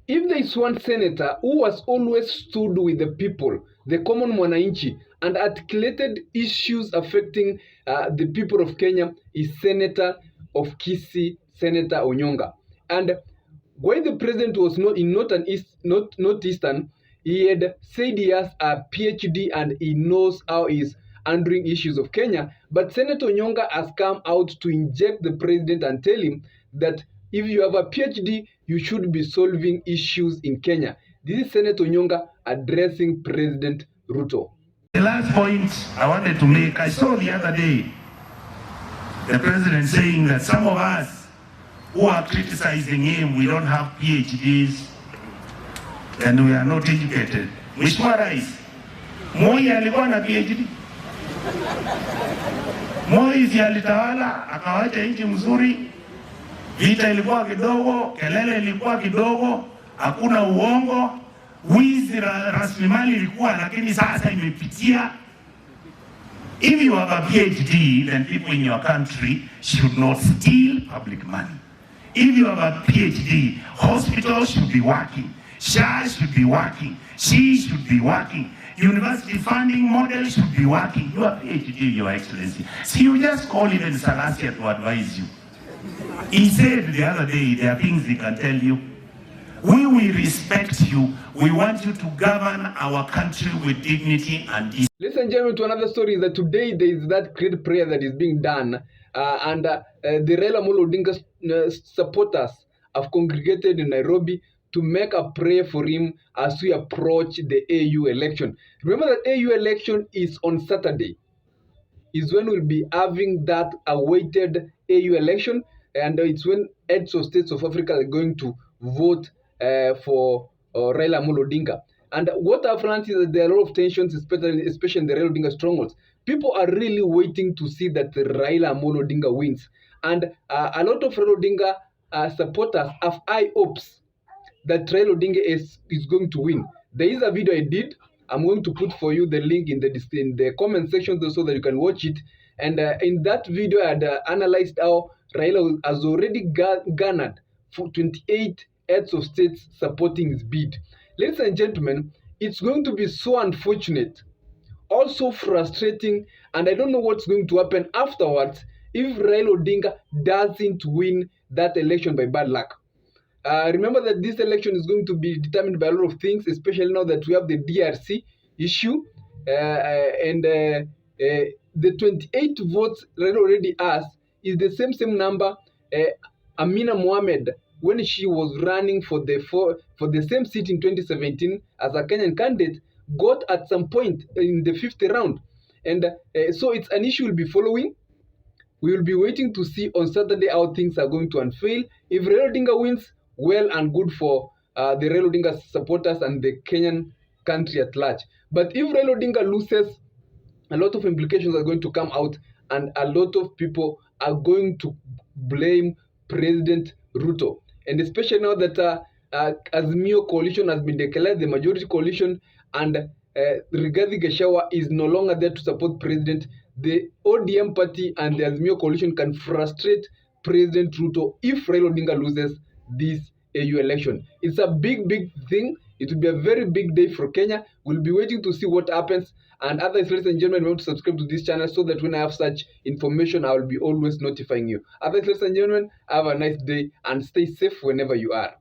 If there is one senator who has always stood with the people, the common mwananchi, and articulated issues affecting the people of Kenya, is Senator of Kisii, Senator Onyonka. And while the president was not in Northeastern, he had said he has a PhD and he knows how he's handling issues of Kenya. But Senator Onyonka has come out to inject the president and tell him that if you have a PhD, you should be solving issues in Kenya. This is Senator Onyonka addressing President Ruto. The last point I wanted to make, I saw the other day the president saying that some of us who are criticizing him, we don't have PhDs and we are not educated. Mheshimiwa Rais, Moi alikuwa na PhD. Moi si alitawala, akawacha nchi mzuri, vita ilikuwa kidogo, kelele ilikuwa kidogo, hakuna uongo, wizi rasilimali ilikuwa, lakini sasa imepitia. If you have a PhD, then people in your country should not steal public money. If you have a PhD, hospitals should be working, SHA should be working, she should be working, university funding model should be working. You have PhD, Your Excellency. So you just call even Salasia to advise you. He said the other day, there are things he can tell you. We will respect you. We want you to govern our country with dignity and decency. Ladies and gentlemen, to another story is that today there is that great prayer that is being done, and the RAILA Odinga supporters have congregated in Nairobi to make a prayer for him as we approach the AU election. Remember that AU election is on Saturday, is when we'll be having that awaited AU election, and it's when heads of states of Africa are going to vote for RAILA Odinga. And what I've learned is that there are a lot of tensions, especially in the RAILA Odinga strongholds. People are really waiting to see that RAILA Odinga wins. And a lot of RAILA Odinga supporters have high hopes that RAILA Odinga is going to win. There is a video I did. I'm going to put for you the link in the comment section so that you can watch it. And in that video, I had analyzed how RAILA has already garnered 28 heads of states supporting his bid. Ladies and gentlemen, it's going to be so unfortunate, also frustrating, and I don't know what's going to happen afterwards if RAILA Odinga doesn't win that election by bad luck. Remember that this election is going to be determined by a lot of things, especially now that we have the DRC issue, and the 28 votes RAILA already has is the same number Amina Mohamed, when she was running for the same seat in 2017 as a Kenyan candidate, got at some point in the 5th round. And so it's an issue we'll be following. We will be waiting to see on Saturday how things are going to unveil. If RAILA Odinga wins, well and good for the RAILA Odinga supporters and the Kenyan country at large. But if RAILA Odinga loses, a lot of implications are going to come out, and a lot of people are going to blame President Ruto. And especially now that Azimio coalition has been declared the majority coalition, and Rigathi Gachagua is no longer there to support President, the ODM party and the Azimio coalition can frustrate President Ruto if RAILA Odinga loses this AU election. It's a big thing. It will be a very big day for Kenya. We'll be waiting to see what happens. And others, ladies and gentlemen, remember to subscribe to this channel so that when I have such information, I will be always notifying you. Others, ladies and gentlemen, have a nice day and stay safe whenever you are.